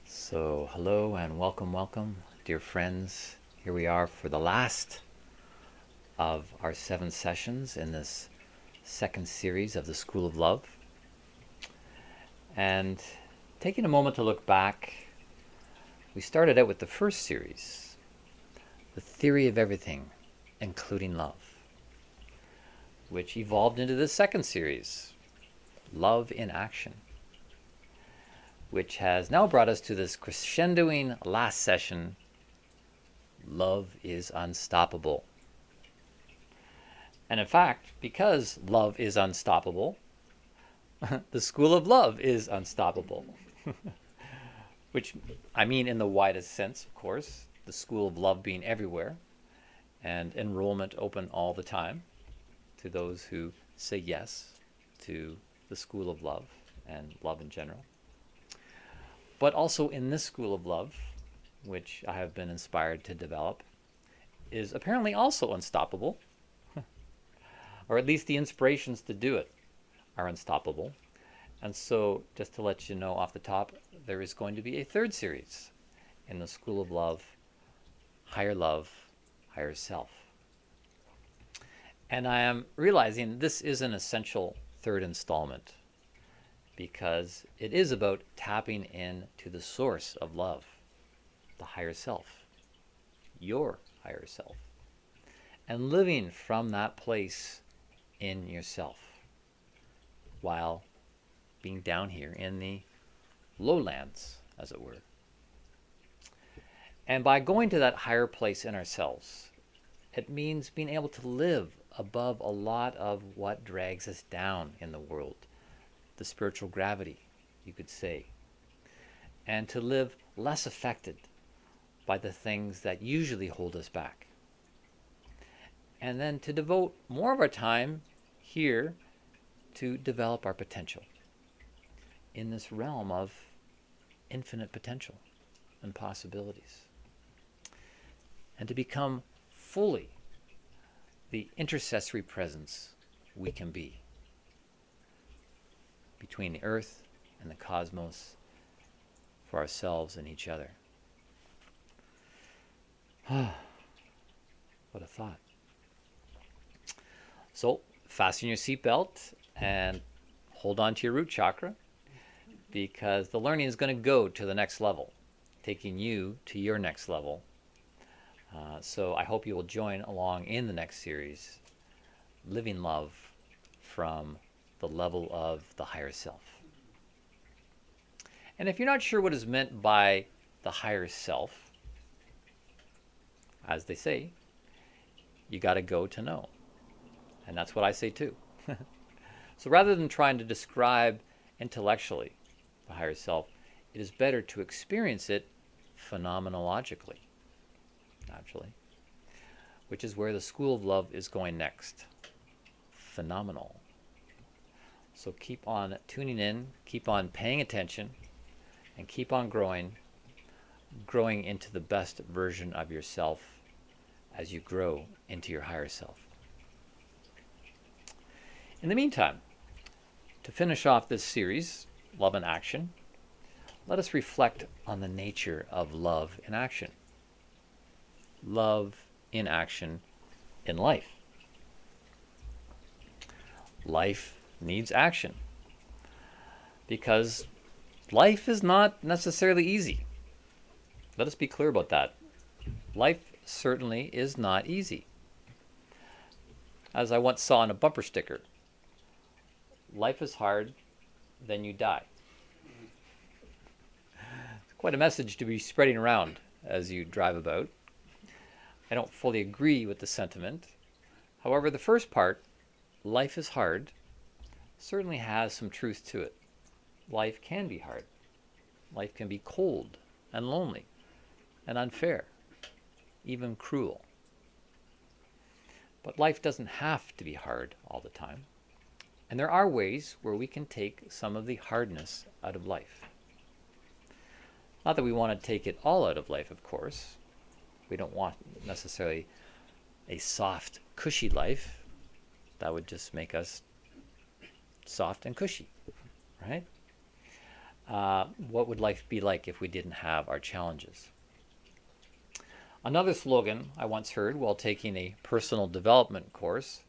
So, hello and welcome, dear friends. Here we are for the last of our 7 sessions in this second series of the School of Love. And taking a moment to look back, we started out with the first series, the theory of everything, including love, which evolved into the second series, Love in Action, which has now brought us to this crescendoing last session, Love is Unstoppable. And in fact, because love is unstoppable, the School of Love is unstoppable. Which I mean in the widest sense, of course, the School of Love being everywhere and enrollment open all the time to those who say yes to the School of Love and love in general. But also in this School of Love, which I have been inspired to develop, is apparently also unstoppable, or at least the inspirations to do it are unstoppable. And so, just to let you know off the top, there is going to be a third series in the School of Love, Love, Higher Self. And I am realizing this is an essential third installment because it is about tapping into the source of love, the higher self, your higher self, and living from that place in yourself while being down here in the lowlands, as it were. And by going to that higher place in ourselves, it means being able to live above a lot of what drags us down in the world, the spiritual gravity, you could say, and to live less affected by the things that usually hold us back. And then to devote more of our time here to develop our potential in this realm of infinite potential and possibilities. And to become fully the intercessory presence we can be between the earth and the cosmos for ourselves and each other. What a thought. So, fasten your seatbelt and hold on to your root chakra because the learning is going to go to the next level, taking you to your next level. So I hope you will join along in the next series, Living Love from the level of the higher self. And if you're not sure what is meant by the higher self, as they say, you got to go to know. And that's what I say too. So rather than trying to describe intellectually the higher self, it is better to experience it phenomenologically, naturally, which is where the School of Love is going next. Phenomenal. So keep on tuning in, keep on paying attention, and keep on growing into the best version of yourself as you grow into your higher self. In the meantime, to finish off this series, Love in Action, let us reflect on the nature of love in action. Love in action in life. Life needs action because life is not necessarily easy. Let us be clear about that. Life certainly is not easy. As I once saw on a bumper sticker, life is hard, then you die. It's quite a message to be spreading around as you drive about. I don't fully agree with the sentiment. However, the first part, life is hard, certainly has some truth to it. Life can be hard. Life can be cold and lonely and unfair, even cruel. But life doesn't have to be hard all the time. And there are ways where we can take some of the hardness out of life. Not that we want to take it all out of life, of course. We don't want necessarily a soft, cushy life. That would just make us soft and cushy, right? What would life be like if we didn't have our challenges? Another slogan I once heard while taking a personal development course: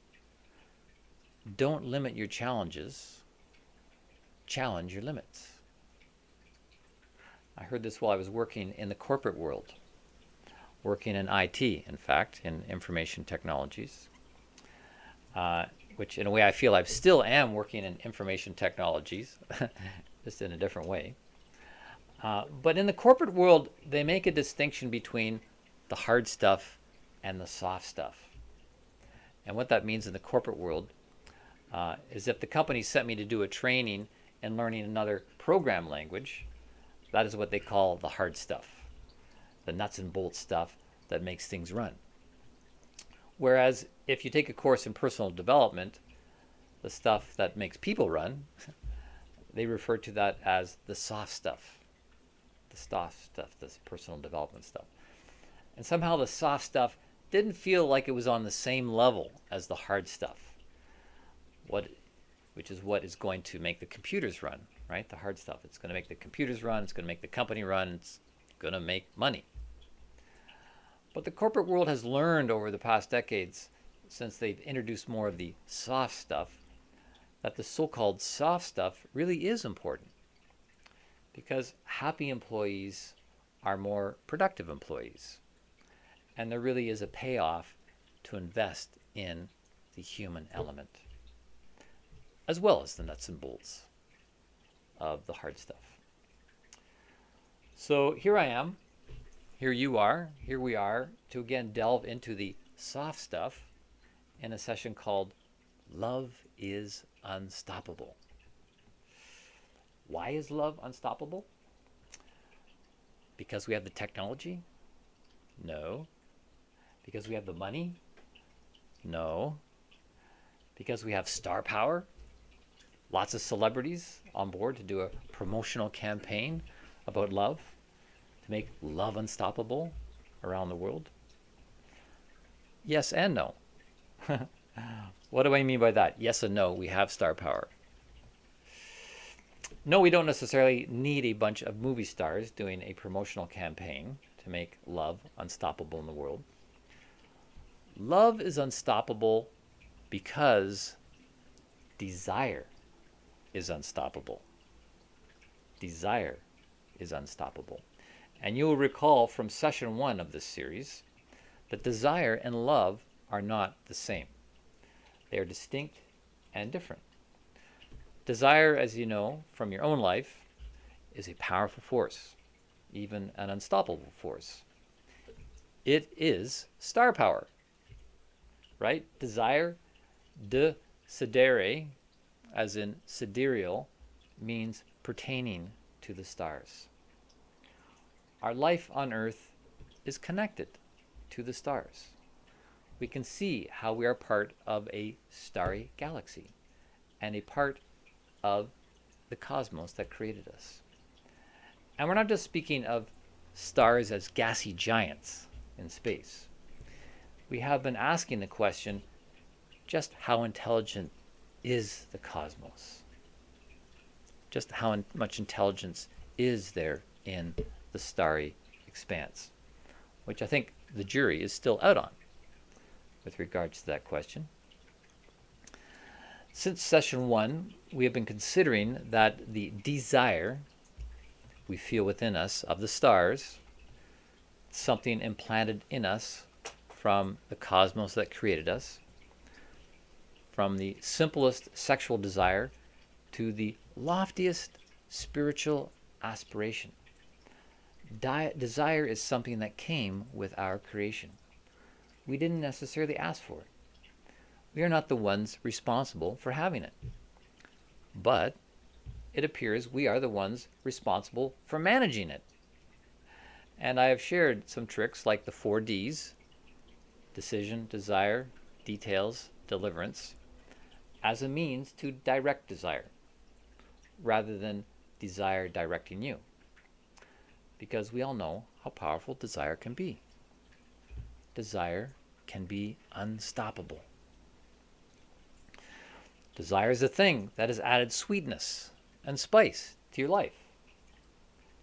don't limit your challenges, challenge your limits. I heard this while I was working in the corporate world, working in IT, in fact, in information technologies, which in a way I feel I still am working in information technologies, just in a different way. But in the corporate world, they make a distinction between the hard stuff and the soft stuff. And what that means in the corporate world is if the company sent me to do a training in learning another program language, that is what they call the hard stuff, the nuts and bolts stuff that makes things run. Whereas if you take a course in personal development, the stuff that makes people run, they refer to that as the soft stuff. The soft stuff, this personal development stuff. And somehow the soft stuff didn't feel like it was on the same level as the hard stuff, which is what is going to make the computers run, right? The hard stuff. It's going to make the computers run. It's going to make the company run. It's going to make money. But the corporate world has learned over the past decades, since they've introduced more of the soft stuff, that the so-called soft stuff really is important, because happy employees are more productive employees. And there really is a payoff to invest in the human element, as well as the nuts and bolts of the hard stuff. So here I am, here you are, here we are, to again delve into the soft stuff in a session called Love is Unstoppable. Why is love unstoppable? Because we have the technology? No. Because we have the money? No. Because we have star power? Lots of celebrities on board to do a promotional campaign about love, to make love unstoppable around the world? Yes and no. What do I mean by that? Yes and no, we have star power. No, we don't necessarily need a bunch of movie stars doing a promotional campaign to make love unstoppable in the world. Love is unstoppable because desire is unstoppable. Desire is unstoppable. And you will recall from session 1 of this series that desire and love are not the same. They are distinct and different. Desire, as you know from your own life, is a powerful force, even an unstoppable force. It is star power, right? Desire, desidere, as in sidereal, means pertaining to the stars. Our life on Earth is connected to the stars. We can see how we are part of a starry galaxy and a part of the cosmos that created us. And we're not just speaking of stars as gassy giants in space. We have been asking the question, just how intelligent is the cosmos? Just how much intelligence is there in the starry expanse? Which I think the jury is still out on with regards to that question. Since session 1, we have been considering that the desire we feel within us of the stars, something implanted in us from the cosmos that created us, from the simplest sexual desire to the loftiest spiritual aspiration. Desire is something that came with our creation. We didn't necessarily ask for it. We are not the ones responsible for having it. But it appears we are the ones responsible for managing it. And I have shared some tricks like the 4 Ds: decision, desire, details, deliverance, as a means to direct desire, rather than desire directing you. Because we all know how powerful desire can be. Desire can be unstoppable. Desire is a thing that has added sweetness and spice to your life.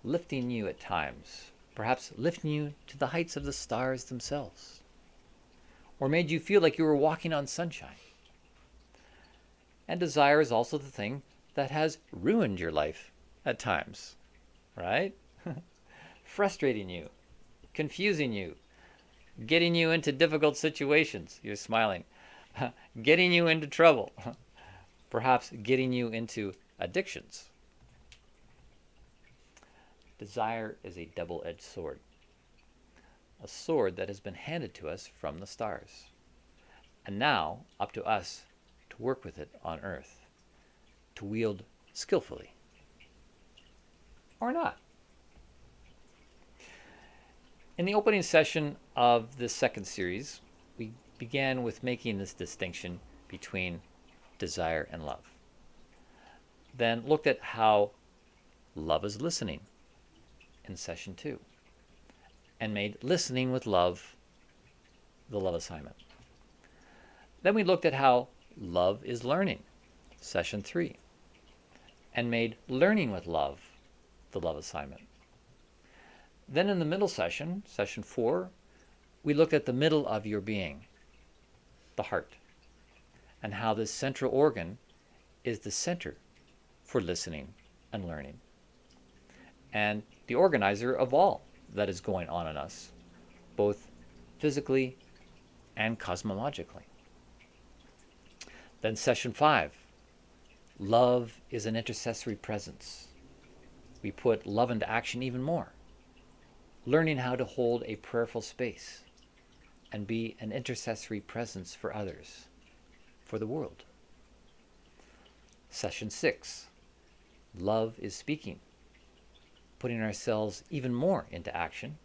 lifting you at times, perhaps lifting you to the heights of the stars themselves, or made you feel like you were walking on sunshine. And desire is also the thing that has ruined your life at times, right? Frustrating you, confusing you, getting you into difficult situations. You're smiling. Getting you into trouble. Perhaps getting you into addictions. Desire is a double-edged sword. A sword that has been handed to us from the stars. And now, up to us to work with it on earth, to wield skillfully. Or not. In the opening session of this second series, we began with making this distinction between desire and love. Then looked at how love is listening in session 2, and made listening with love the love assignment. Then we looked at how love is learning, session 3, and made learning with love the love assignment. Then in the middle session, session 4, we looked at the middle of your being, the heart, and how this central organ is the center for listening and learning, and the organizer of all that is going on in us, both physically and cosmologically. Then session 5, love is an intercessory presence. We put love into action even more, learning how to hold a prayerful space and be an intercessory presence for others, for the world. Session 6, love is speaking, putting ourselves even more into action.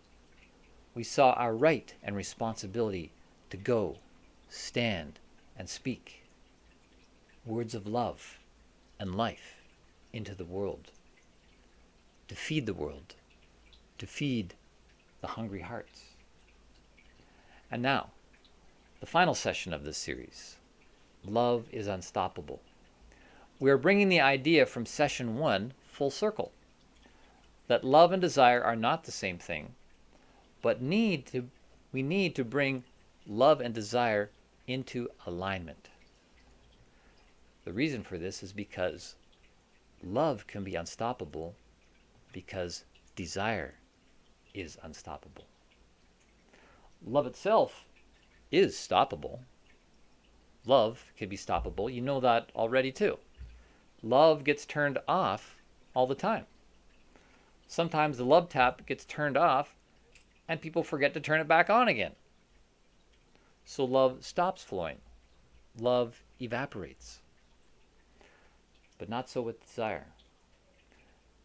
We saw our right and responsibility to go, stand, and speak words of love and life into the world, to feed the world, to feed the hungry hearts. And now, the final session of this series, Love is Unstoppable. We are bringing the idea from session 1 full circle, that love and desire are not the same thing, but we need to bring love and desire into alignment. The reason for this is because love can be unstoppable because desire is unstoppable. Love itself is stoppable. Love can be stoppable. You know that already too. Love gets turned off all the time. Sometimes the love tap gets turned off and people forget to turn it back on again. So love stops flowing. Love evaporates. But not so with desire.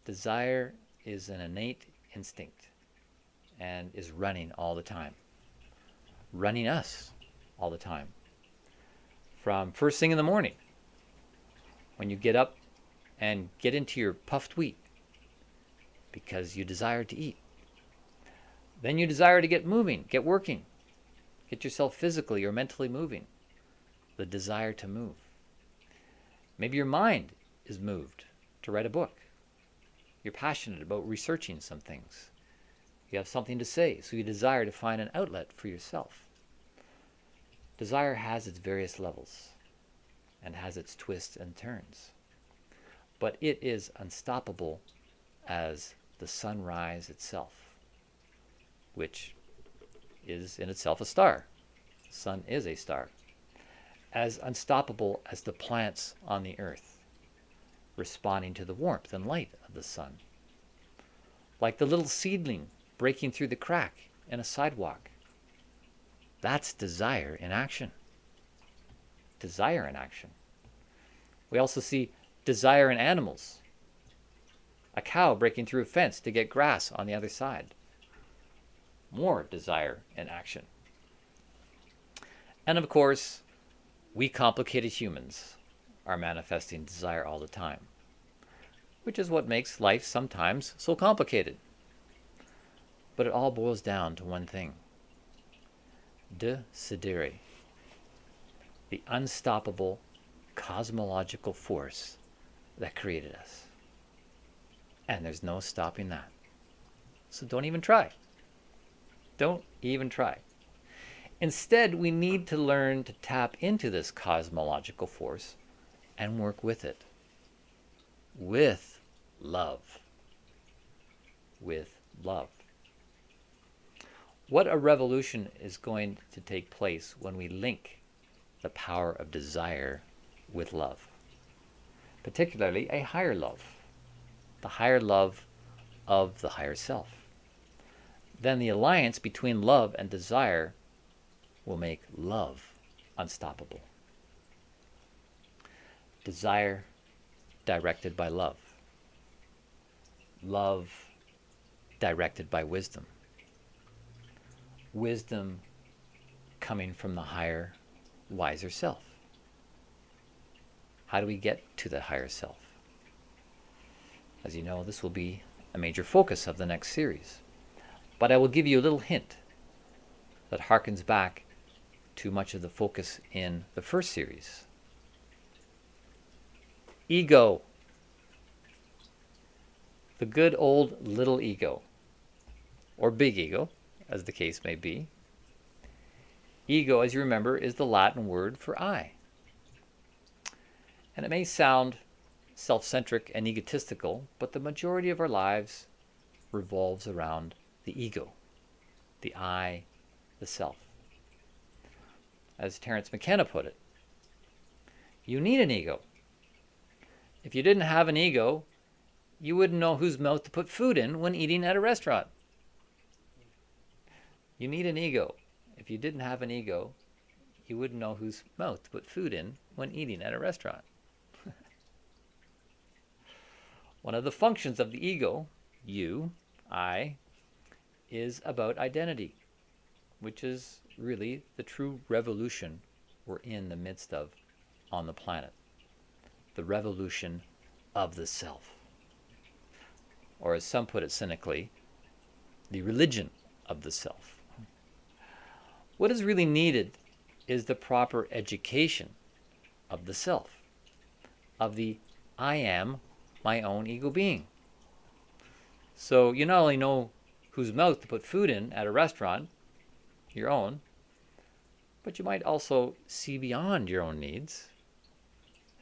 Desire is an innate instinct and is running all the time. Running us all the time. From first thing in the morning, when you get up and get into your puffed wheat because you desire to eat. Then you desire to get moving, get working, get yourself physically or mentally moving. The desire to move. Maybe your mind is moved to write a book. You're passionate about researching some things. You have something to say, so you desire to find an outlet for yourself. Desire has its various levels and has its twists and turns. But it is unstoppable as the sunrise itself, which is in itself a star. The sun is a star. As unstoppable as the plants on the earth, responding to the warmth and light of the sun. Like the little seedling breaking through the crack in a sidewalk. That's desire in action. Desire in action. We also see desire in animals. A cow breaking through a fence to get grass on the other side. More desire in action. And of course, we complicated humans are manifesting desire all the time, which is what makes life sometimes so complicated. But it all boils down to one thing. Decidere. The unstoppable cosmological force that created us. And there's no stopping that. So don't even try. Don't even try. Instead, we need to learn to tap into this cosmological force and work with it. With love. With love. What a revolution is going to take place when we link the power of desire with love. Particularly a higher love. The higher love of the higher self. Then the alliance between love and desire will make love unstoppable. Desire directed by love. Love directed by wisdom. Wisdom coming from the higher, wiser self. How do we get to the higher self? As you know, this will be a major focus of the next series. But I will give you a little hint that harkens back to much of the focus in the first series. Ego. The good old little ego, or big ego, as the case may be. Ego, as you remember, is the Latin word for I. And it may sound self-centric and egotistical, but the majority of our lives revolves around the ego, the I, the self. As Terence McKenna put it, you need an ego. If you didn't have an ego, you wouldn't know whose mouth to put food in when eating at a restaurant. You need an ego. If you didn't have an ego, you wouldn't know whose mouth to put food in when eating at a restaurant. One of the functions of the ego, you, I, is about identity, which is really the true revolution we're in the midst of on the planet. The revolution of the self. Or as some put it cynically, the religion of the self. What is really needed is the proper education of the self, of the I am my own ego being. So you not only know whose mouth to put food in at a restaurant, your own, but you might also see beyond your own needs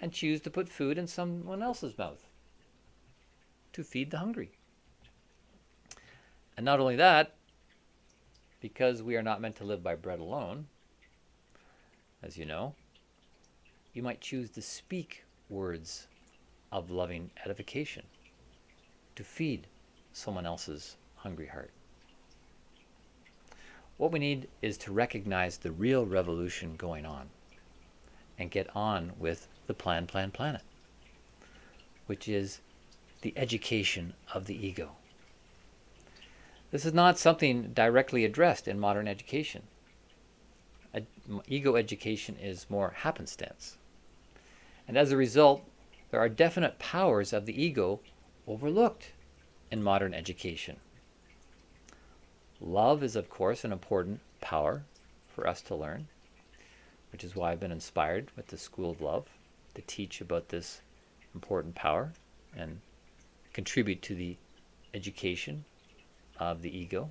and choose to put food in someone else's mouth to feed the hungry. And not only that, because we are not meant to live by bread alone, as you know, you might choose to speak words of loving edification to feed someone else's hungry heart. What we need is to recognize the real revolution going on and get on with the planet, which is the education of the ego. This is not something directly addressed in modern education. Ego education is more happenstance. And as a result, there are definite powers of the ego overlooked in modern education. Love is, of course, an important power for us to learn, which is why I've been inspired with the School of Love to teach about this important power and contribute to the education of the ego.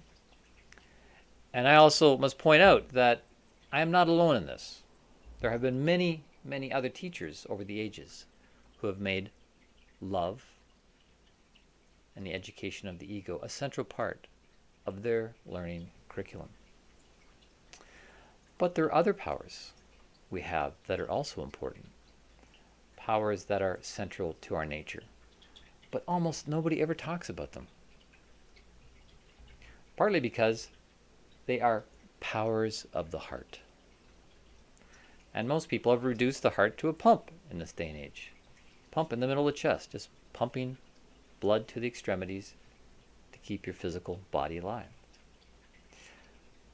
And I also must point out that I am not alone in this. There have been many, many other teachers over the ages who have made love and the education of the ego a central part of their learning curriculum. But there are other powers we have that are also important. Powers that are central to our nature. But almost nobody ever talks about them. Partly because they are powers of the heart. And most people have reduced the heart to a pump in this day and age. Pump in the middle of the chest, just pumping blood to the extremities to keep your physical body alive.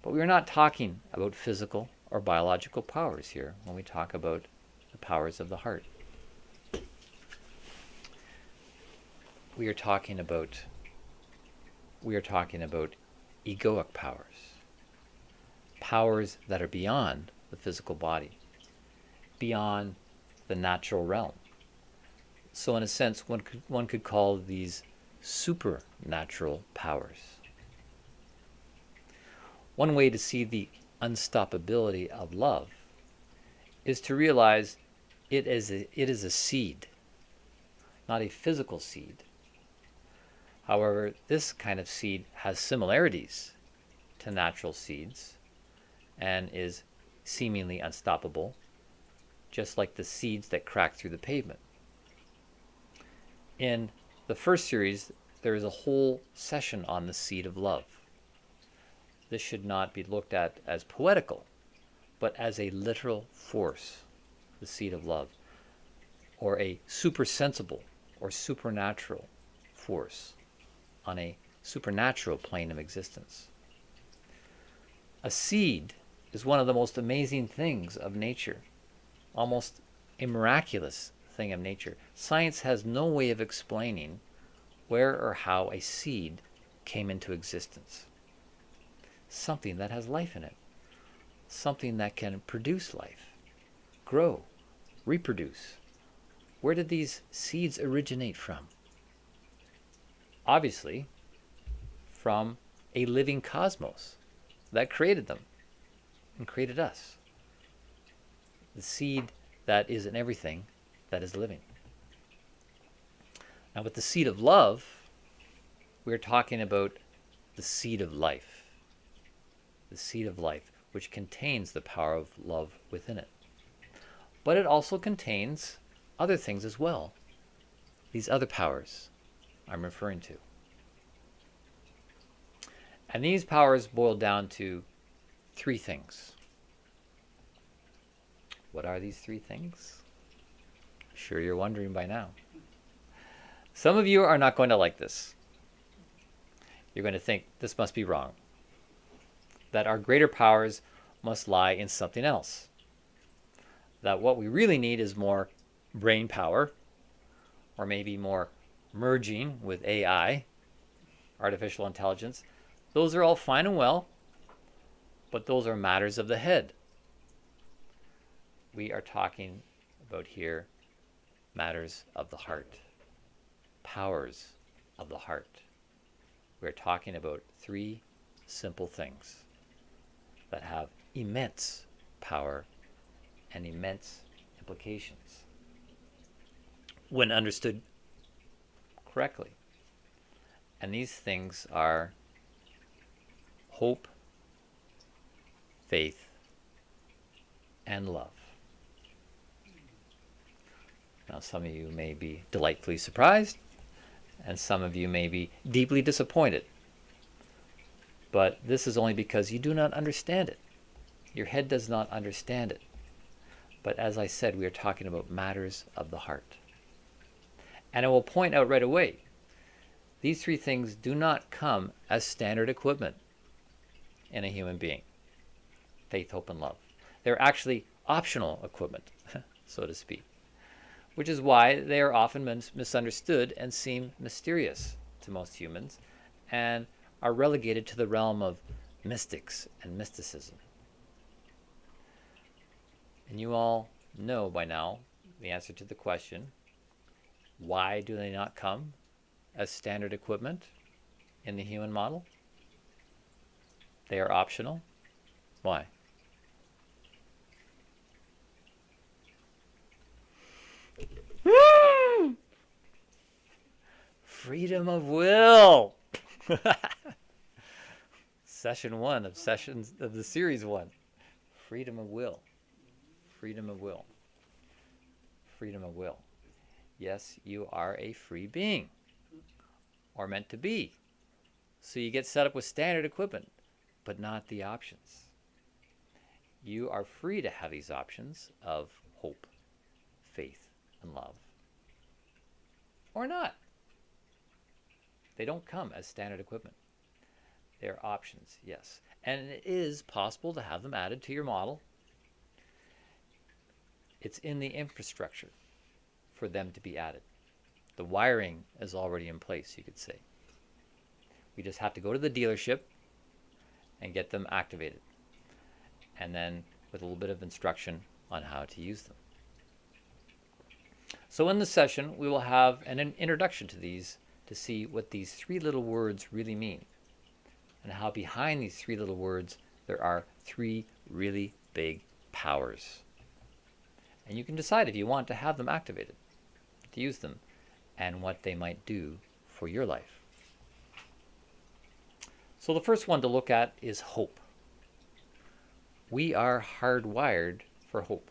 But we are not talking about physical or biological powers here when we talk about the powers of the heart. We are talking about egoic powers. Powers that are beyond the physical body, beyond the natural realm. So in a sense, one could call these supernatural powers. One way to see the unstoppability of love is to realize it is a seed, not a physical seed. However, this kind of seed has similarities to natural seeds and is seemingly unstoppable, just like the seeds that crack through the pavement. In the first series, there is a whole session on the seed of love. This should not be looked at as poetical, but as a literal force, the seed of love, or a supersensible or supernatural force on a supernatural plane of existence. A seed is one of the most amazing things of nature, almost a miraculous thing of nature. Science has no way of explaining where or how a seed came into existence. Something that has life in it, something that can produce life, grow, reproduce. Where did these seeds originate from? Obviously, from a living cosmos that created them and created us. The seed that is in everything that is living. Now, with the seed of love, we're talking about the seed of life. The seed of life, which contains the power of love within it. But it also contains other things as well. These other powers I'm referring to. And these powers boil down to three things. What are these three things? Sure, you're wondering by now. Some of you are not going to like this. You're going to think this must be wrong. That our greater powers must lie in something else. That what we really need is more brain power, or maybe more merging with AI, artificial intelligence. Those are all fine and well, but those are matters of the head. We are talking about here matters of the heart, powers of the heart. We're talking about three simple things that have immense power and immense implications when understood correctly. And these things are hope, faith, and love. Now, some of you may be delightfully surprised, and some of you may be deeply disappointed. But this is only because you do not understand it. Your head does not understand it. But as I said, we are talking about matters of the heart. And I will point out right away, these three things do not come as standard equipment in a human being. Faith, hope, and love. They're actually optional equipment, so to speak. Which is why they are often misunderstood and seem mysterious to most humans and are relegated to the realm of mystics and mysticism. And you all know by now the answer to the question, why do they not come as standard equipment in the human model? They are optional. Why? Freedom of will. Session 1 of sessions of the series 1. Freedom of will. Freedom of will. Freedom of will. Yes, you are a free being, or meant to be. So you get set up with standard equipment, but not the options. You are free to have these options of hope, faith, and love. Or not. They don't come as standard equipment. They're options, yes. And it is possible to have them added to your model. It's in the infrastructure for them to be added. The wiring is already in place, you could say. We just have to go to the dealership and get them activated. And then with a little bit of instruction on how to use them. So in this session, we will have an introduction to these to see what these three little words really mean and how behind these three little words there are three really big powers. And you can decide if you want to have them activated, to use them, and what they might do for your life. So the first one to look at is hope. We are hardwired for hope.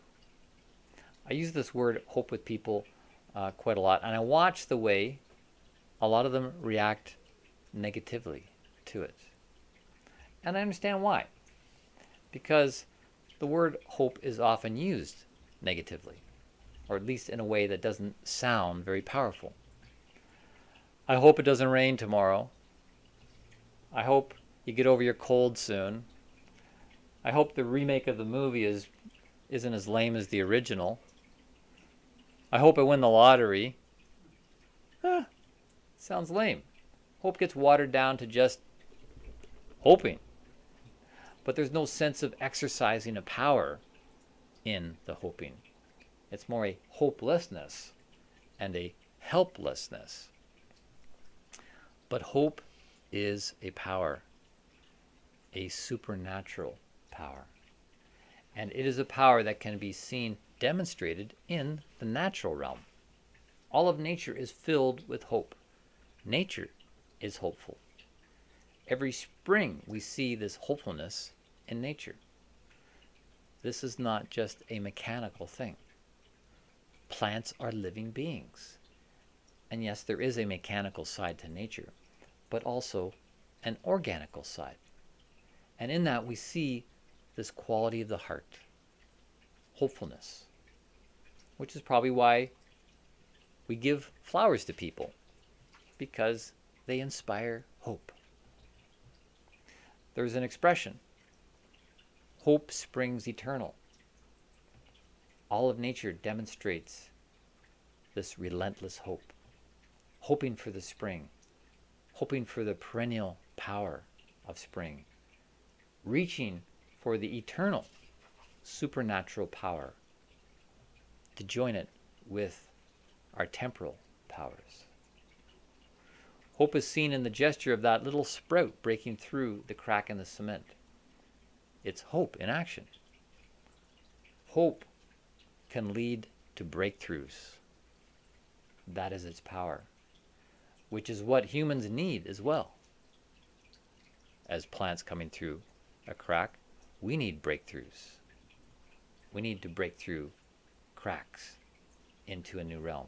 I use this word hope with people quite a lot, and I watch the way a lot of them react negatively to it. And I understand why. Because the word hope is often used negatively, or at least in a way that doesn't sound very powerful. I hope it doesn't rain tomorrow. I hope you get over your cold soon. I hope the remake of the movie isn't as lame as the original. I hope I win the lottery. Sounds lame. Hope gets watered down to just hoping. But there's no sense of exercising a power in the hoping. It's more a hopelessness and a helplessness. But hope is a power, a supernatural power. And it is a power that can be seen demonstrated in the natural realm. All of nature is filled with hope. Nature is hopeful. Every spring we see this hopefulness in nature. This is not just a mechanical thing. Plants are living beings. And yes, there is a mechanical side to nature, but also an organical side. And in that we see this quality of the heart, hopefulness, which is probably why we give flowers to people, because they inspire hope. There's an expression, hope springs eternal. All of nature demonstrates this relentless hope, hoping for the spring, hoping for the perennial power of spring, reaching for the eternal supernatural power to join it with our temporal powers. Hope is seen in the gesture of that little sprout breaking through the crack in the cement. It's hope in action. Hope can lead to breakthroughs. That is its power, which is what humans need as well. As plants coming through a crack, we need breakthroughs. We need to break through cracks into a new realm.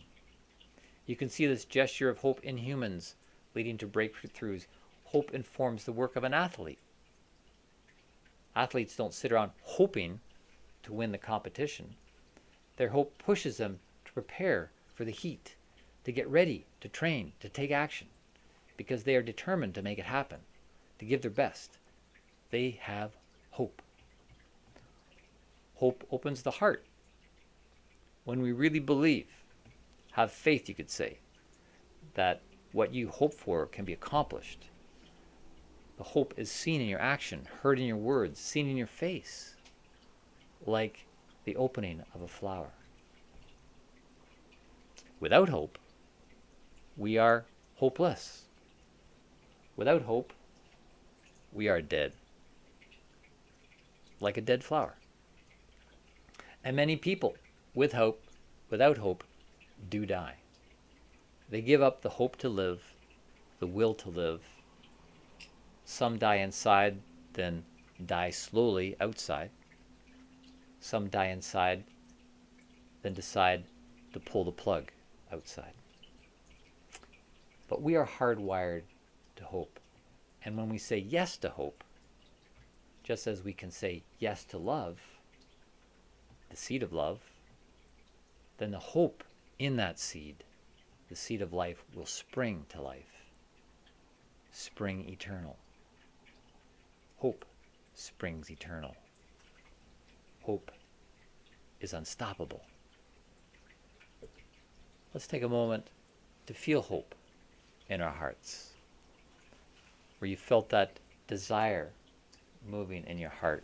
You can see this gesture of hope in humans leading to breakthroughs. Hope informs the work of an athlete. Athletes don't sit around hoping to win the competition. Their hope pushes them to prepare for the heat, to get ready, to train, to take action, because they are determined to make it happen, to give their best. They have hope. Hope opens the heart. When we really believe, have faith, you could say, that what you hope for can be accomplished. The hope is seen in your action, heard in your words, seen in your face, like the opening of a flower. Without hope, we are hopeless. Without hope, we are dead, like a dead flower. And many people without hope do die. They give up the hope to live, the will to live. Some die inside, then die slowly outside. Some die inside, then decide to pull the plug outside. But we are hardwired to hope. And when we say yes to hope, just as we can say yes to love, the seed of love, then the hope in that seed, the seed of life, will spring to life. Spring eternal. Hope springs eternal. Hope is unstoppable. Let's take a moment to feel hope in our hearts, where you felt that desire moving in your heart.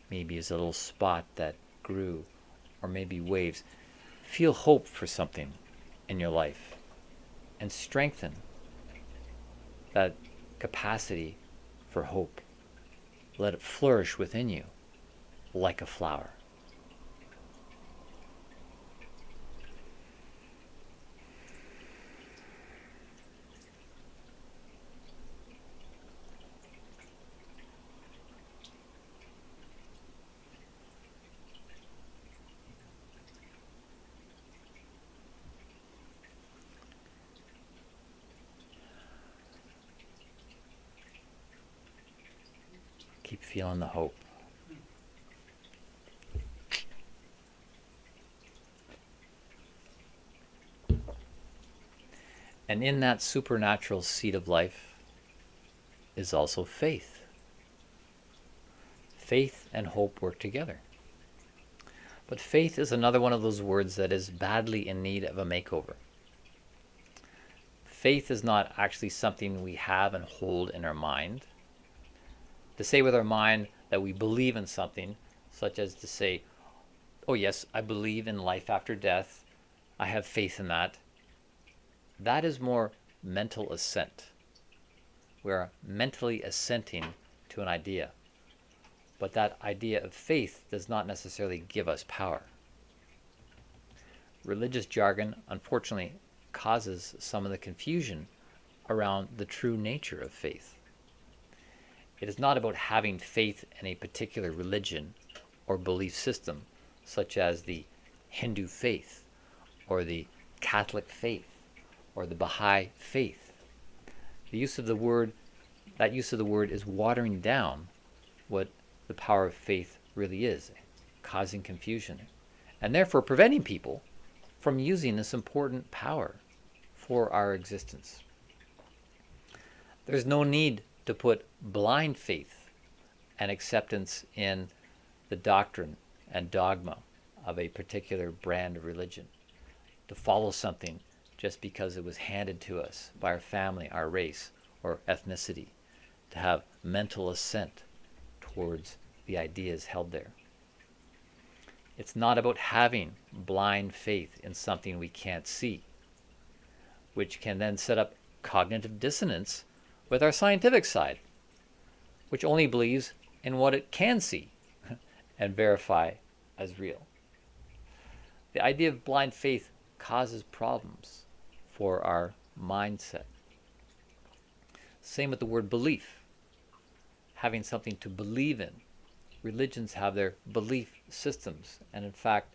Maybe as a little spot that grew, or maybe waves. Feel hope for something in your life and strengthen that capacity for hope. Let it flourish within you like a flower. Keep feeling the hope. And in that supernatural seed of life is also faith. Faith and hope work together. But faith is another one of those words that is badly in need of a makeover. Faith is not actually something we have and hold in our mind. To say with our mind that we believe in something, such as to say, oh yes, I believe in life after death, I have faith in that, that is more mental assent. We are mentally assenting to an idea. But that idea of faith does not necessarily give us power. Religious jargon, unfortunately, causes some of the confusion around the true nature of faith. It is not about having faith in a particular religion or belief system, such as the Hindu faith or the Catholic faith or the Baha'i faith. That use of the word is watering down what the power of faith really is, causing confusion, and therefore preventing people from using this important power for our existence. There's no need to put blind faith and acceptance in the doctrine and dogma of a particular brand of religion, to follow something just because it was handed to us by our family, our race, or ethnicity, to have mental assent towards the ideas held there. It's not about having blind faith in something we can't see, which can then set up cognitive dissonance with our scientific side, which only believes in what it can see and verify as real. The idea of blind faith causes problems for our mindset. Same with the word belief. Having something to believe in. Religions have their belief systems, and in fact,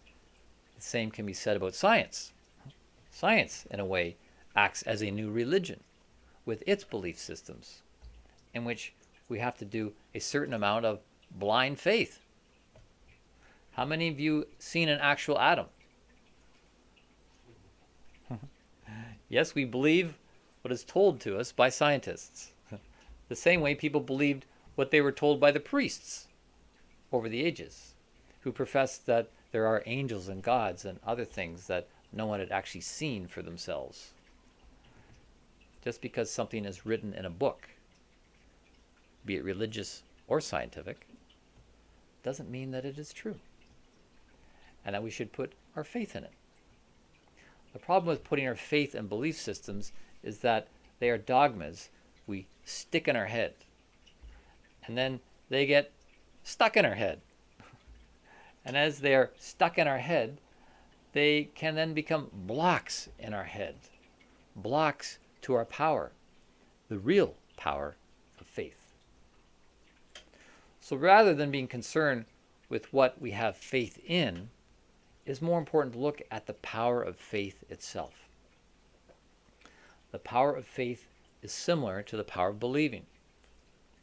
the same can be said about science. Science, in a way, acts as a new religion with its belief systems, in which we have to do a certain amount of blind faith. How many of you seen an actual atom? Yes, we believe what is told to us by scientists. The same way people believed what they were told by the priests over the ages, who professed that there are angels and gods and other things that no one had actually seen for themselves. Just because something is written in a book, be it religious or scientific, doesn't mean that it is true, and that we should put our faith in it. The problem with putting our faith in belief systems is that they are dogmas we stick in our head, and then they get stuck in our head. And as they are stuck in our head, they can then become blocks in our head, blocks to our power, the real power of faith. So rather than being concerned with what we have faith in, it's more important to look at the power of faith itself. The power of faith is similar to the power of believing.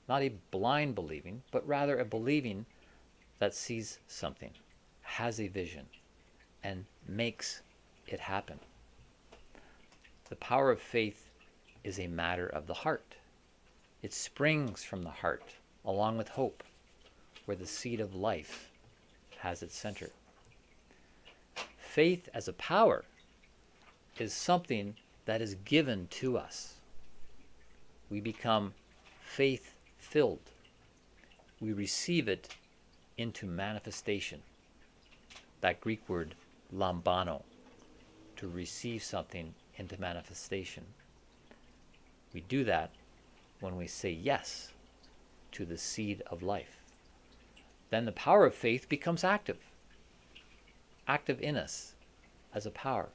Not a blind believing, but rather a believing that sees something, has a vision, and makes it happen. The power of faith is a matter of the heart. It springs from the heart, along with hope, where the seed of life has its center. Faith as a power is something that is given to us. We become faith-filled. We receive it into manifestation. That Greek word, lambano, to receive something into manifestation. We do that when we say yes to the seed of life. Then the power of faith becomes active in us as a power.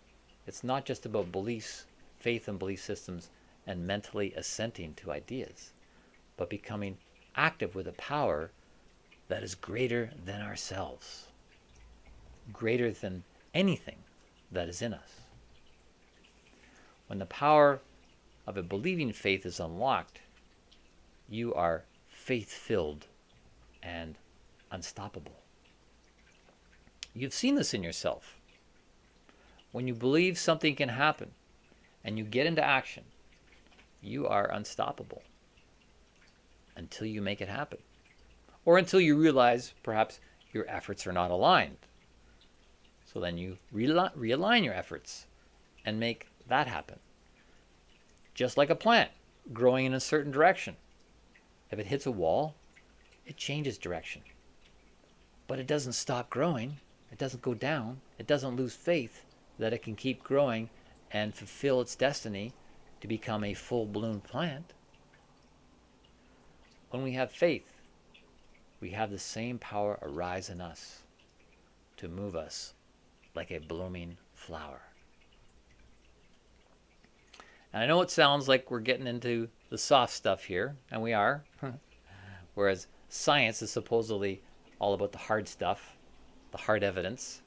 It's not just about beliefs, faith and belief systems, and mentally assenting to ideas, but becoming active with a power that is greater than ourselves, greater than anything that is in us. When the power of a believing faith is unlocked, you are faith-filled and unstoppable. You've seen this in yourself. When you believe something can happen and you get into action, you are unstoppable until you make it happen. Or until you realize perhaps your efforts are not aligned. So then you realign your efforts and make that happen. Just like a plant growing in a certain direction. If it hits a wall, it changes direction. But it doesn't stop growing. It doesn't go down. It doesn't lose faith that it can keep growing and fulfill its destiny to become a full-blown plant. When we have faith, we have the same power arise in us to move us like a blooming flower. And I know it sounds like we're getting into the soft stuff here, and we are, whereas science is supposedly all about the hard stuff, the hard evidence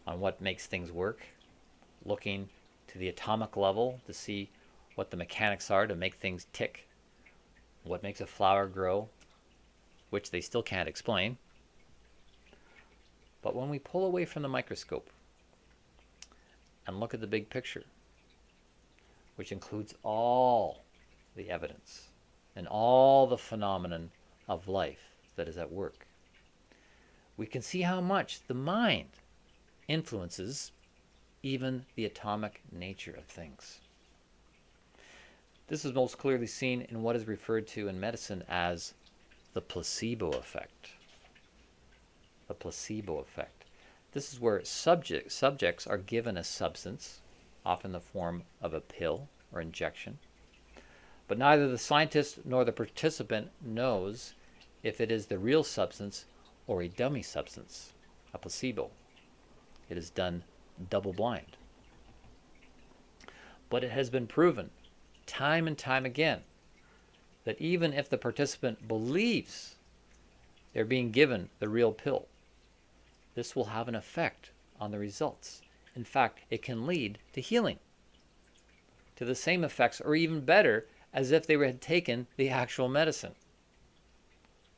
on what makes things work, looking to the atomic level to see what the mechanics are to make things tick, what makes a flower grow, which they still can't explain. But when we pull away from the microscope and look at the big picture, which includes all the evidence and all the phenomenon of life that is at work, we can see how much the mind influences even the atomic nature of things. This is most clearly seen in what is referred to in medicine as the placebo effect. The placebo effect. This is where subjects are given a substance, often in the form of a pill or injection, but neither the scientist nor the participant knows if it is the real substance or a dummy substance, a placebo. It is done double-blind. But it has been proven time and time again that even if the participant believes they're being given the real pill, this will have an effect on the results. In fact, it can lead to healing, to the same effects or even better as if they had taken the actual medicine.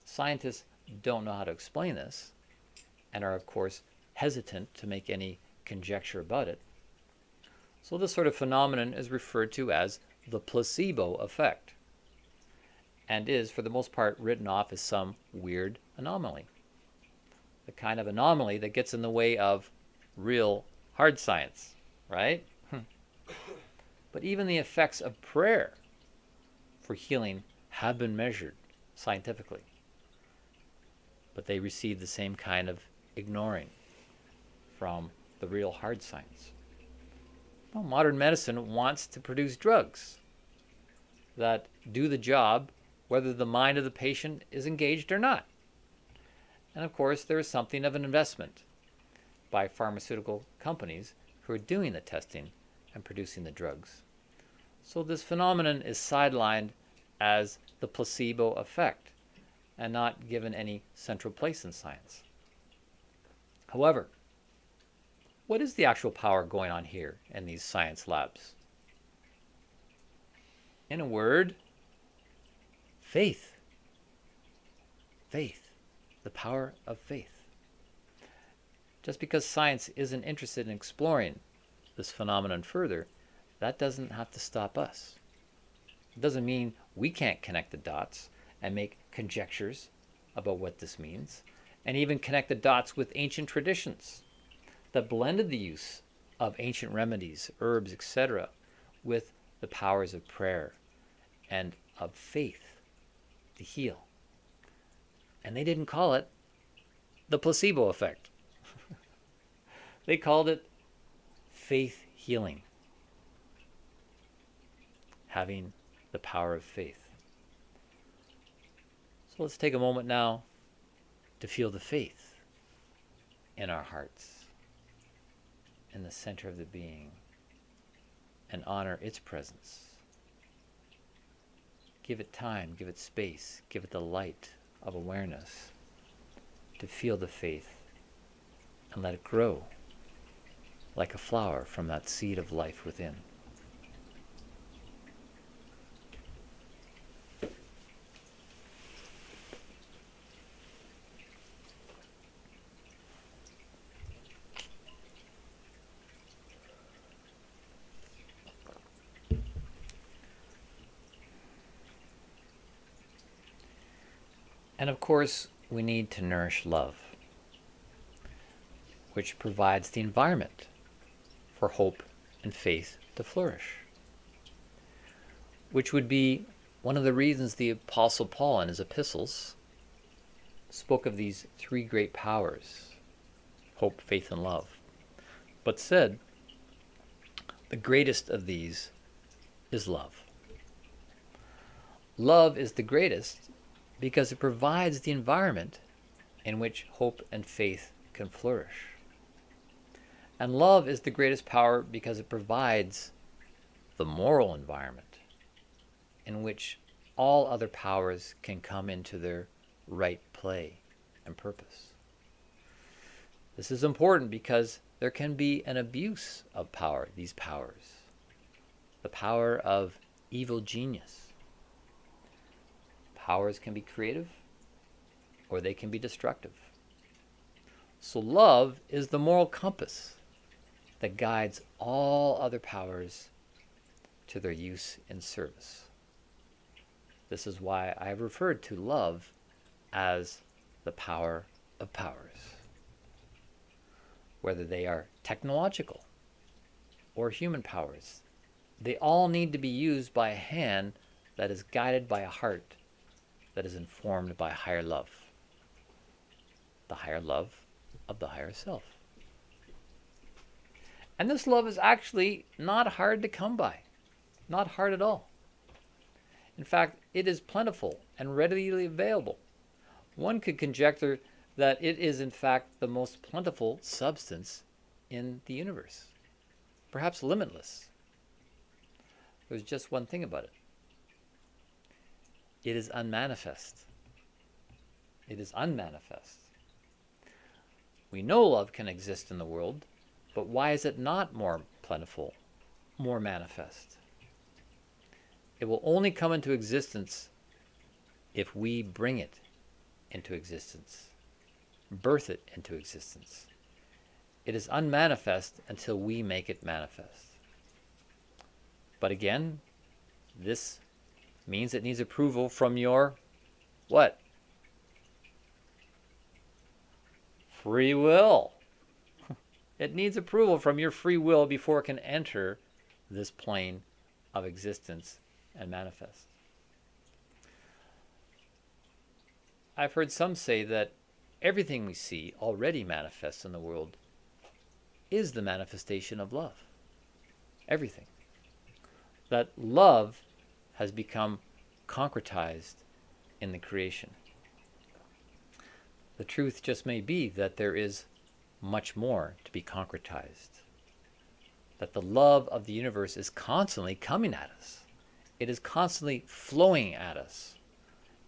Scientists don't know how to explain this and are, of course, hesitant to make any conjecture about it. So this sort of phenomenon is referred to as the placebo effect and is, for the most part, written off as some weird anomaly. The kind of anomaly that gets in the way of real hard science, right? But even the effects of prayer for healing have been measured scientifically. But they receive the same kind of ignoring from the real hard science. Well, modern medicine wants to produce drugs that do the job whether the mind of the patient is engaged or not. And of course, there is something of an investment by pharmaceutical companies who are doing the testing and producing the drugs. So this phenomenon is sidelined as the placebo effect and not given any central place in science. However, what is the actual power going on here in these science labs? In a word, faith. Faith. The power of faith. Just because science isn't interested in exploring this phenomenon further, that doesn't have to stop us. It doesn't mean we can't connect the dots and make conjectures about what this means, and even connect the dots with ancient traditions that blended the use of ancient remedies, herbs, etc., with the powers of prayer and of faith to heal. And they didn't call it the placebo effect. They called it faith healing, having the power of faith. So let's take a moment now to feel the faith in our hearts, in the center of the being, and honor its presence. Give it time, give it space, give it the light of awareness to feel the faith and let it grow like a flower from that seed of life within. And of course, we need to nourish love, which provides the environment for hope and faith to flourish, which would be one of the reasons the Apostle Paul in his epistles spoke of these three great powers, hope, faith, and love, but said the greatest of these is love. Love is the greatest because it provides the environment in which hope and faith can flourish. And love is the greatest power because it provides the moral environment in which all other powers can come into their right play and purpose. This is important because there can be an abuse of power, these powers. The power of evil genius. Powers can be creative or they can be destructive. So love is the moral compass that guides all other powers to their use and service. This is why I have referred to love as the power of powers. Whether they are technological or human powers, they all need to be used by a hand that is guided by a heart that is informed by higher love, the higher love of the higher self. And this love is actually not hard to come by, not hard at all. In fact, it is plentiful and readily available. One could conjecture that it is in fact the most plentiful substance in the universe, perhaps limitless. There's just one thing about it. It is unmanifest. It is unmanifest. We know love can exist in the world, but why is it not more plentiful, more manifest? It will only come into existence if we bring it into existence, birth it into existence. It is unmanifest until we make it manifest. But again, this means it needs approval from your what? Free will. It needs approval from your free will before it can enter this plane of existence and manifest. I've heard some say that everything we see already manifests in the world is the manifestation of love. Everything. That love has become concretized in the creation. The truth just may be that there is much more to be concretized. That the love of the universe is constantly coming at us. It is constantly flowing at us.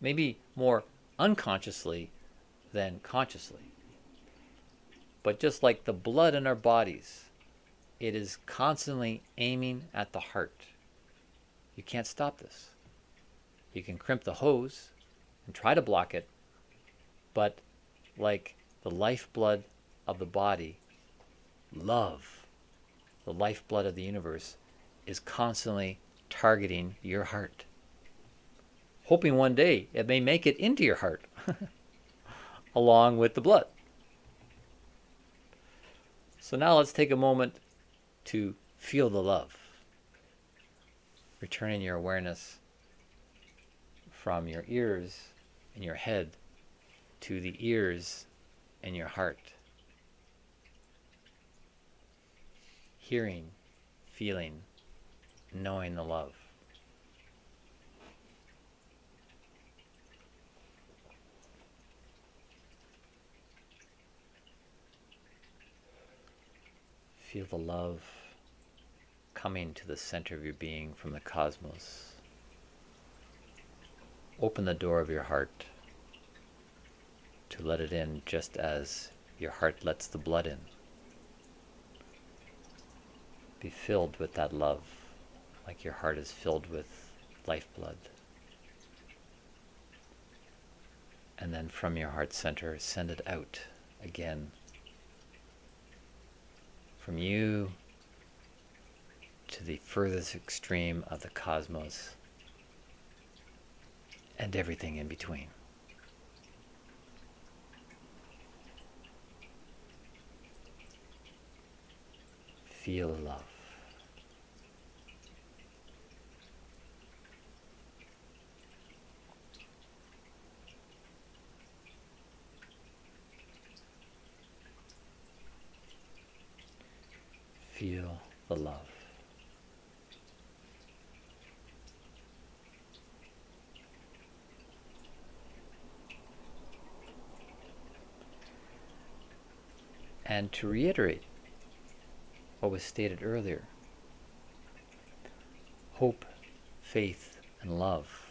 Maybe more unconsciously than consciously. But just like the blood in our bodies, it is constantly aiming at the heart. You can't stop this. You can crimp the hose and try to block it, but like the lifeblood of the body, love, the lifeblood of the universe, is constantly targeting your heart, hoping one day it may make it into your heart along with the blood. So now let's take a moment to feel the love, returning your awareness from your ears and your head to the ears and your heart. Hearing, feeling, knowing the love. Feel the love coming to the center of your being from the cosmos. Open the door of your heart to let it in, just as your heart lets the blood in. Be filled with that love, like your heart is filled with lifeblood. And then from your heart center, send it out again. From you to the furthest extreme of the cosmos and everything in between. Feel love. Feel the love. And to reiterate what was stated earlier, hope, faith, and love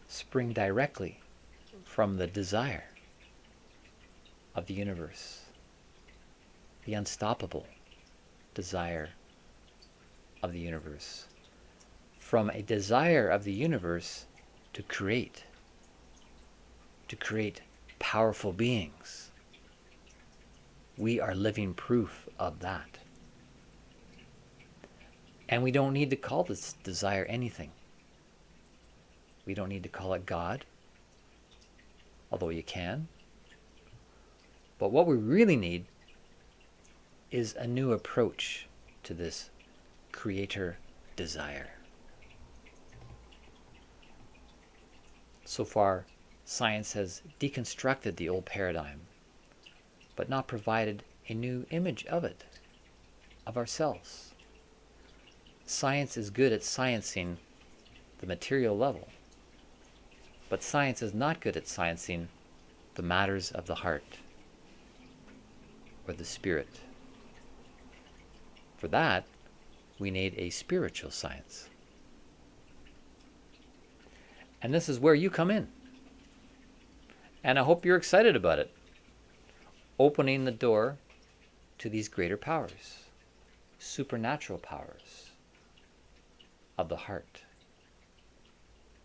spring directly from the desire of the universe, the unstoppable desire of the universe, from a desire of the universe to create powerful beings. We are living proof of that. And we don't need to call this desire anything. We don't need to call it God, although you can. But what we really need is a new approach to this creator desire. So far, science has deconstructed the old paradigm, but not provided a new image of it, of ourselves. Science is good at sciencing the material level, but science is not good at sciencing the matters of the heart or the spirit. For that, we need a spiritual science. And this is where you come in. And I hope you're excited about it. Opening the door to these greater powers, supernatural powers of the heart.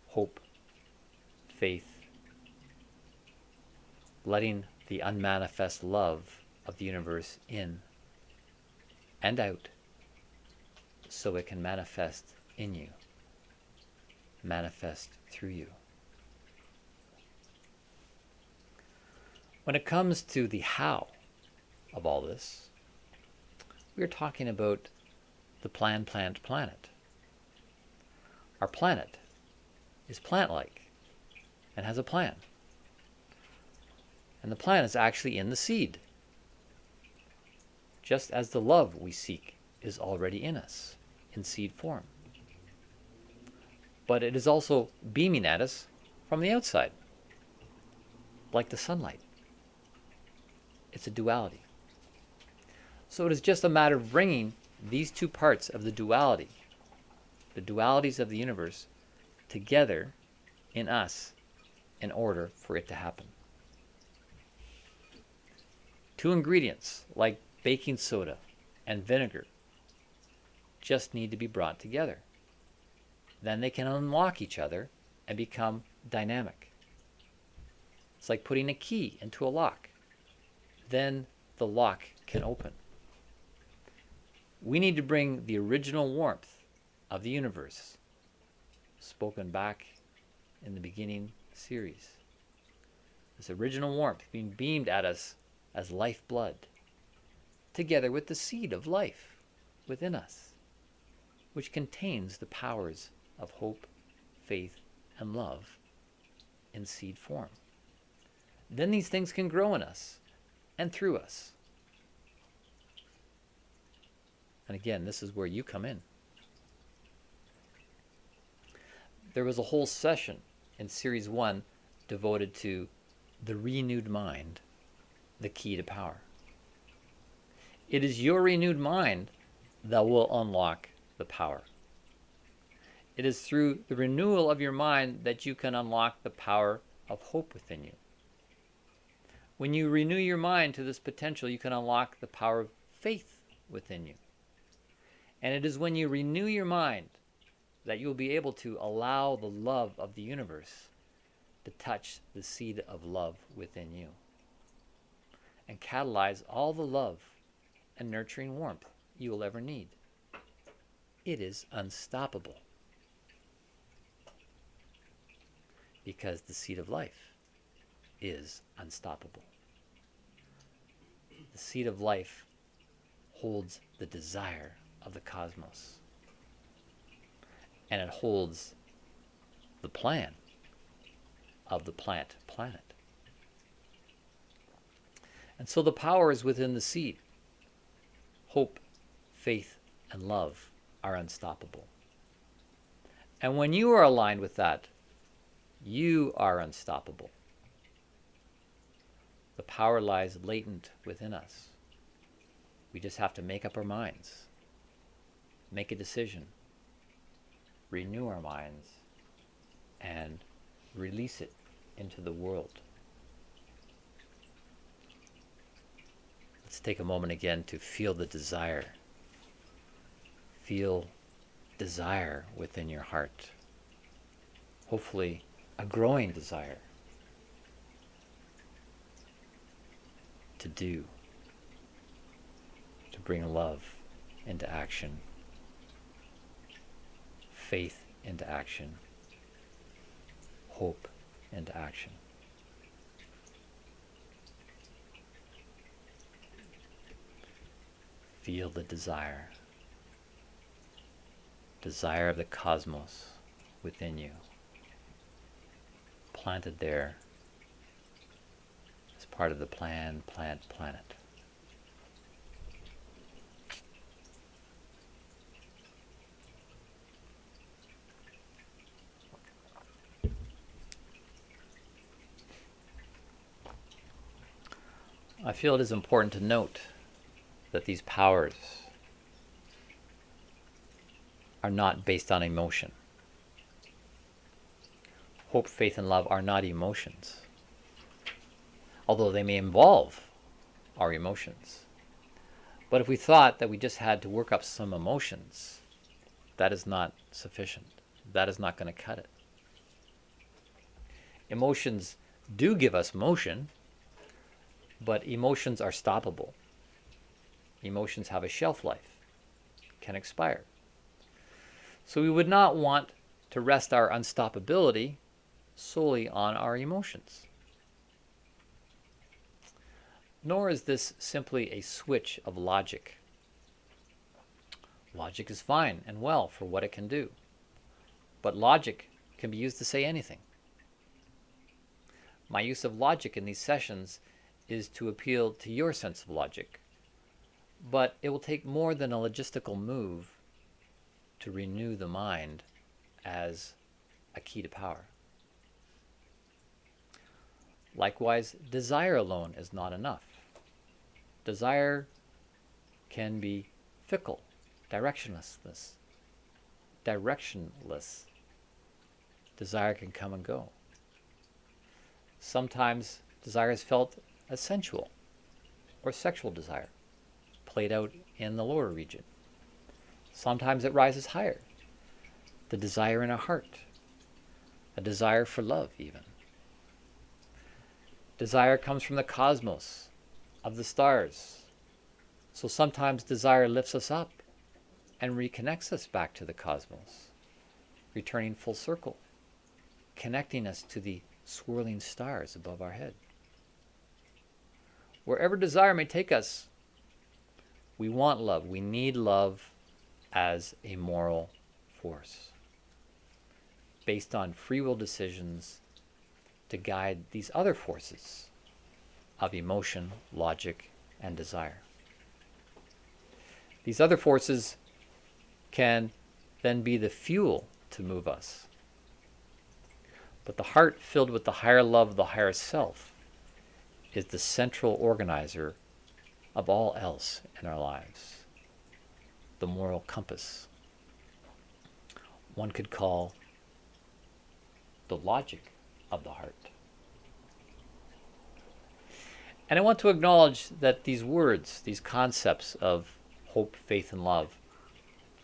Hope, faith, letting the unmanifest love of the universe in and out so it can manifest in you, manifest through you. When it comes to the how of all this, we're talking about the planet. Our planet is plant-like and has a plan. And the plan is actually in the seed, just as the love we seek is already in us, in seed form. But it is also beaming at us from the outside, like the sunlight. It's a duality. So it is just a matter of bringing these two parts of the duality, the dualities of the universe, together in us in order for it to happen. Two ingredients like baking soda and vinegar just need to be brought together. Then they can unlock each other and become dynamic. It's like putting a key into a lock. Then the lock can open. We need to bring the original warmth of the universe, spoken back in the beginning series. This original warmth being beamed at us as lifeblood, together with the seed of life within us, which contains the powers of hope, faith, and love in seed form. Then these things can grow in us and through us. And again, this is where you come in. There was a whole session in Series 1 devoted to the renewed mind, the key to power. It is your renewed mind that will unlock the power. It is through the renewal of your mind that you can unlock the power of hope within you. When you renew your mind to this potential, you can unlock the power of faith within you. And it is when you renew your mind that you'll be able to allow the love of the universe to touch the seed of love within you and catalyze all the love and nurturing warmth you will ever need. It is unstoppable because the seed of life is unstoppable. The seed of life holds the desire of the cosmos, and it holds the plan of the plant planet. And so the power is within the seed. Hope, faith, and love are unstoppable. And when you are aligned with that, you are unstoppable. The power lies latent within us. We just have to make up our minds, make a decision, renew our minds, and release it into the world. Let's take a moment again to feel the desire. Feel desire within your heart. Hopefully, a growing desire to do, to bring love into action, faith into action, hope into action. Feel the desire of the cosmos within you, planted there as part of the plan, plant, planet. I feel it is important to note that these powers are not based on emotion. Hope, faith, and love are not emotions, although they may involve our emotions. But if we thought that we just had to work up some emotions, that is not sufficient. That is not going to cut it. Emotions do give us motion, but emotions are stoppable. Emotions have a shelf life, can expire. So we would not want to rest our unstoppability solely on our emotions. Nor is this simply a switch of logic. Logic is fine and well for what it can do, but logic can be used to say anything. My use of logic in these sessions is to appeal to your sense of logic, but it will take more than a logistical move to renew the mind as a key to power. Likewise, desire alone is not enough. Desire can be fickle, directionless. Desire can come and go. Sometimes desire is felt as sensual or sexual desire, played out in the lower region. Sometimes it rises higher, the desire in our heart, a desire for love even. Desire comes from the cosmos, of the stars. So sometimes desire lifts us up and reconnects us back to the cosmos, returning full circle, connecting us to the swirling stars above our head. Wherever desire may take us, we want love. We need love as a moral force, based on free will decisions to guide these other forces of emotion, logic, and desire. These other forces can then be the fuel to move us. But the heart filled with the higher love of the higher self is the central organizer of all else in our lives, the moral compass. One could call the logic of the heart. And I want to acknowledge that these words, these concepts of hope, faith, and love,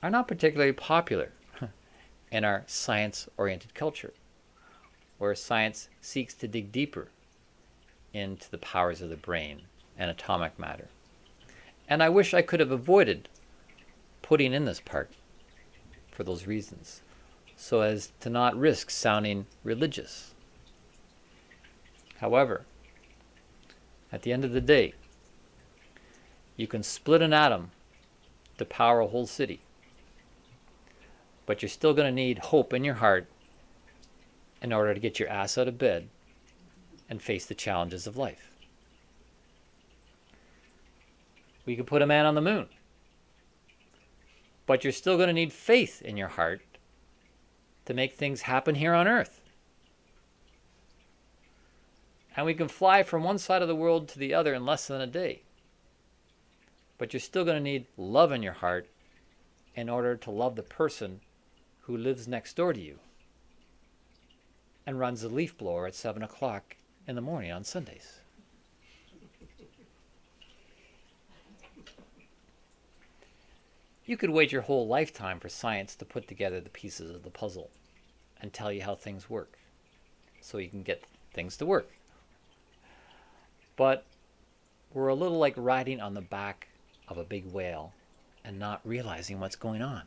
are not particularly popular in our science-oriented culture, where science seeks to dig deeper into the powers of the brain and atomic matter. And I wish I could have avoided putting in this part for those reasons, so as to not risk sounding religious. However, at the end of the day, you can split an atom to power a whole city, but you're still going to need hope in your heart in order to get your ass out of bed and face the challenges of life. We could put a man on the moon, but you're still going to need faith in your heart to make things happen here on Earth. And we can fly from one side of the world to the other in less than a day. But you're still going to need love in your heart in order to love the person who lives next door to you and runs a leaf blower at 7 o'clock in the morning on Sundays. You could wait your whole lifetime for science to put together the pieces of the puzzle and tell you how things work, so you can get things to work. But we're a little like riding on the back of a big whale and not realizing what's going on.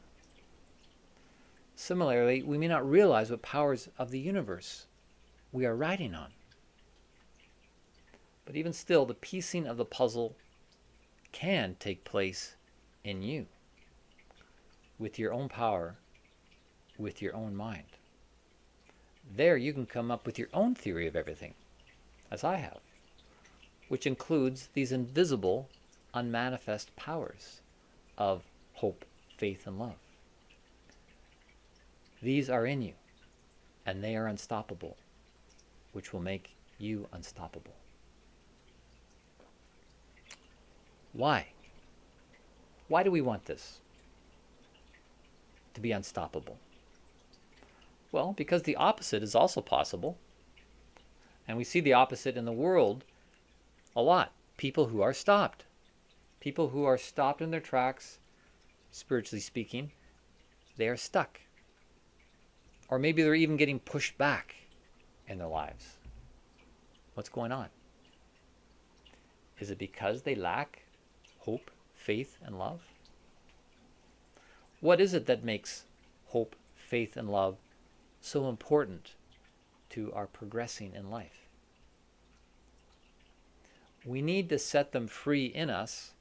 Similarly, we may not realize what powers of the universe we are riding on. But even still, the piecing of the puzzle can take place in you, with your own power, with your own mind. There you can come up with your own theory of everything, as I have, which includes these invisible, unmanifest powers of hope, faith, and love. These are in you, and they are unstoppable, which will make you unstoppable. Why? Why do we want this? To be unstoppable? Well, because the opposite is also possible. And we see the opposite in the world a lot. People who are stopped. People who are stopped in their tracks, spiritually speaking, they are stuck. Or maybe they're even getting pushed back in their lives. What's going on? Is it because they lack hope, faith, and love? What is it that makes hope, faith, and love so important to our progressing in life? We need to set them free in us,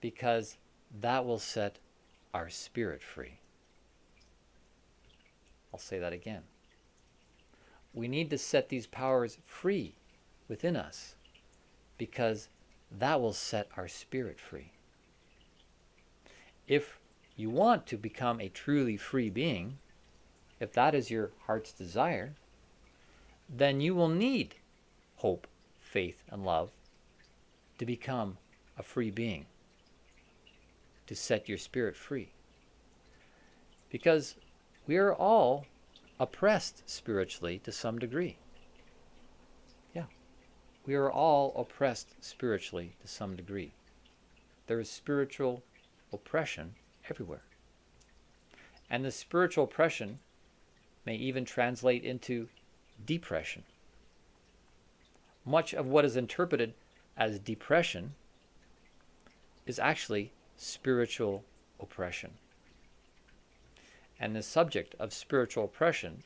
because that will set our spirit free. I'll say that again. We need to set these powers free within us, because that will set our spirit free. If you want to become a truly free being, if that is your heart's desire, then you will need hope, faith, and love to become a free being, to set your spirit free. Because we are all oppressed spiritually to some degree. Yeah, we are all oppressed spiritually to some degree. There is spiritual oppression everywhere. And the spiritual oppression may even translate into depression. Much of what is interpreted as depression is actually spiritual oppression. And the subject of spiritual oppression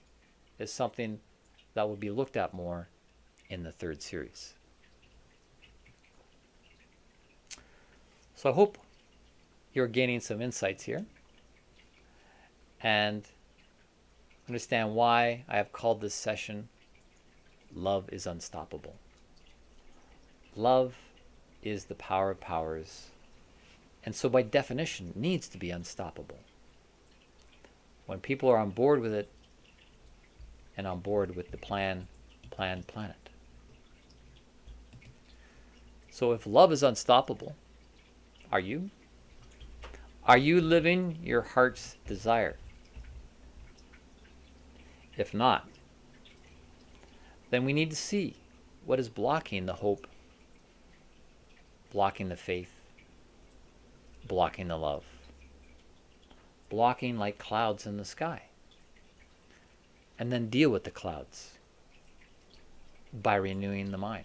is something that will be looked at more in the third series. So I hope you're gaining some insights here and understand why I have called this session Love is Unstoppable. Love is the power of powers, and so by definition needs to be unstoppable. When people are on board with it and on board with the planned planet. So if love is unstoppable, are you? Are you living your heart's desire? If not, then we need to see what is blocking the hope, blocking the faith, blocking the love, blocking like clouds in the sky. And then deal with the clouds by renewing the mind,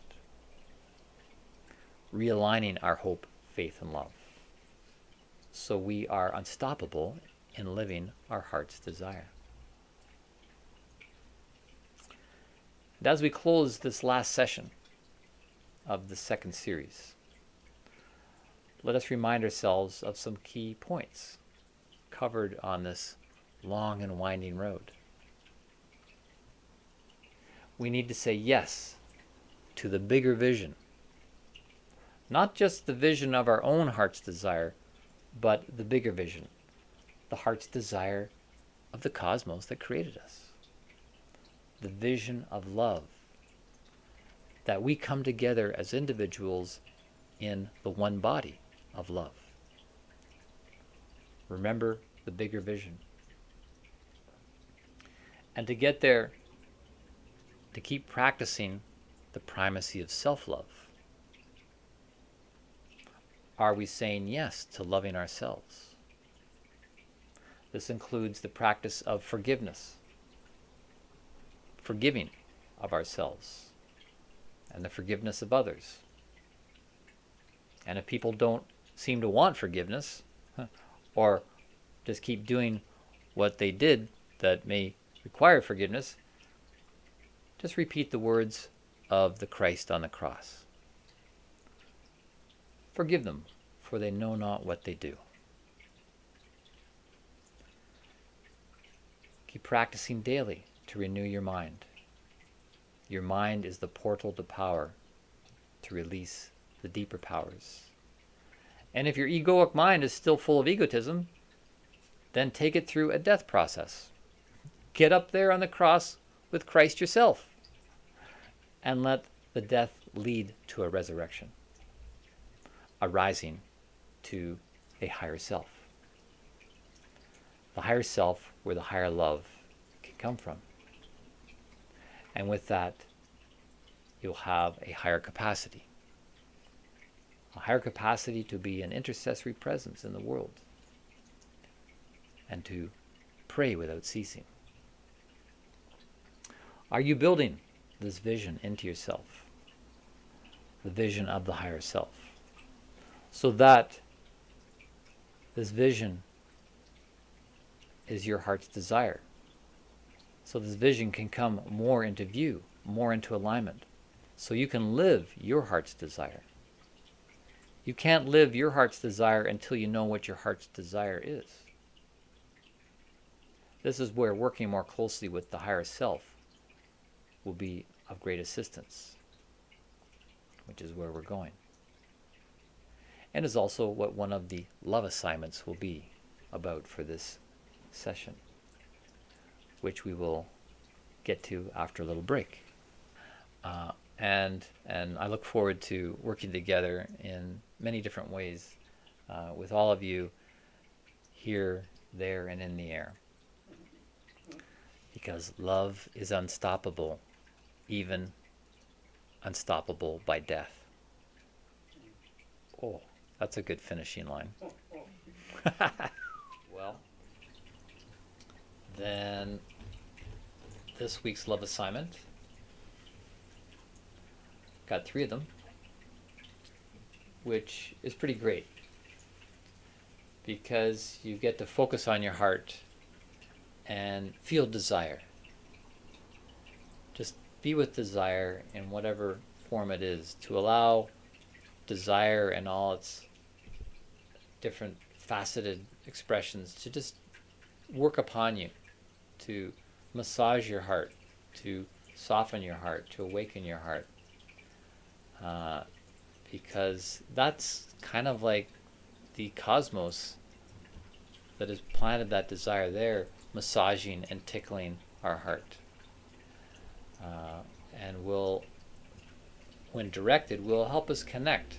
realigning our hope, faith, and love, so we are unstoppable in living our heart's desire. And as we close this last session of the second series, let us remind ourselves of some key points covered on this long and winding road. We need to say yes to the bigger vision, not just the vision of our own heart's desire, but the bigger vision, the heart's desire of the cosmos that created us. The vision of love, that we come together as individuals in the one body of love. Remember the bigger vision. And to get there, to keep practicing the primacy of self-love. Are we saying yes to loving ourselves? This includes the practice of forgiveness, forgiving of ourselves, and the forgiveness of others. And if people don't seem to want forgiveness, or just keep doing what they did that may require forgiveness, just repeat the words of the Christ on the cross. Forgive them, for they know not what they do. Keep practicing daily to renew your mind. Your mind is the portal to power, to release the deeper powers. And if your egoic mind is still full of egotism, then take it through a death process. Get up there on the cross with Christ yourself, and let the death lead to a resurrection, a rising to a higher self. The higher self where the higher love can come from. And with that, you'll have a higher capacity to be an intercessory presence in the world, and to pray without ceasing. Are you building this vision into yourself, the vision of the higher self, so that this vision is your heart's desire? So this vision can come more into view, more into alignment, so you can live your heart's desire. You can't live your heart's desire until you know what your heart's desire is. This is where working more closely with the higher self will be of great assistance, which is where we're going. And is also what one of the love assignments will be about for this session, which we will get to after a little break. And I look forward to working together in many different ways with all of you here, there, and in the air. Because love is unstoppable, even unstoppable by death. Oh, that's a good finishing line. Well, then this week's love assignment, got 3 of them, which is pretty great because you get to focus on your heart and feel desire. Just be with desire in whatever form it is, to allow desire and all its different faceted expressions to just work upon you, to massage your heart, to soften your heart, to awaken your heart. Because that's kind of like the cosmos that has planted that desire there, massaging and tickling our heart. And when when directed, will help us connect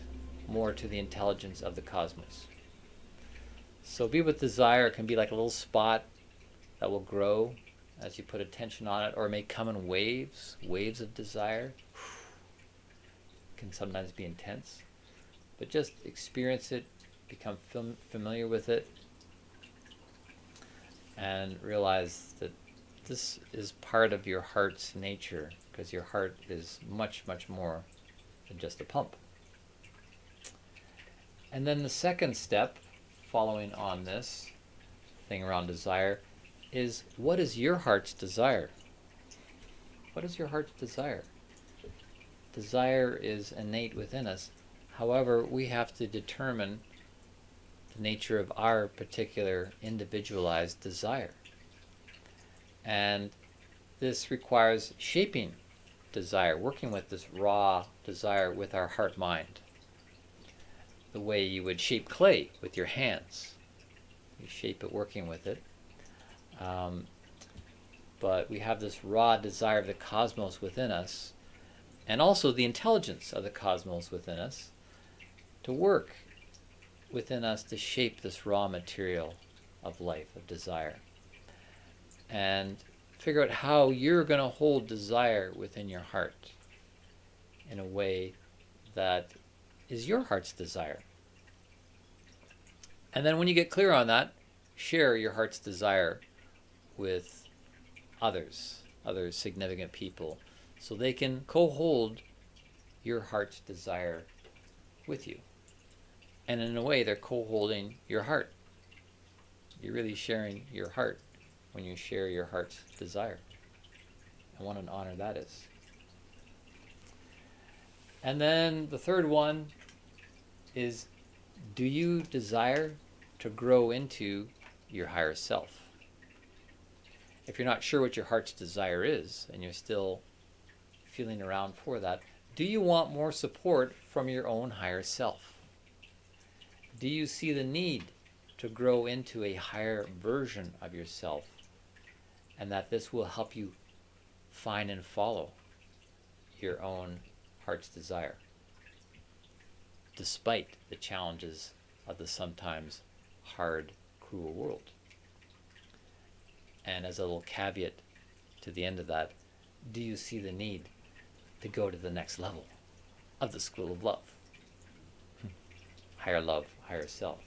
more to the intelligence of the cosmos. So be with desire can be like a little spot that will grow as you put attention on it, or it may come in waves of desire. It can sometimes be intense, but just experience it, become familiar with it, and realize that this is part of your heart's nature, because your heart is much, much more than just a pump. And then the second step, following on this thing around desire, is what is your heart's desire? What is your heart's desire? Desire is innate within us. However, we have to determine the nature of our particular individualized desire. And this requires shaping desire, working with this raw desire with our heart mind. The way you would shape clay with your hands. You shape it working with it. But we have this raw desire of the cosmos within us, and also the intelligence of the cosmos within us, to work within us to shape this raw material of life, of desire. And figure out how you're going to hold desire within your heart in a way that is your heart's desire. And then when you get clear on that, share your heart's desire with others, other significant people, so they can co-hold your heart's desire with you. And in a way, they're co-holding your heart. You're really sharing your heart when you share your heart's desire. And what an honor that is. And then the third one is, do you desire to grow into your higher self? If you're not sure what your heart's desire is, and you're still feeling around for that, do you want more support from your own higher self? Do you see the need to grow into a higher version of yourself, and that this will help you find and follow your own heart's desire, despite the challenges of the sometimes hard, cruel world? And as a little caveat to the end of that, do you see the need to go to the next level of the school of love? Higher love, higher self.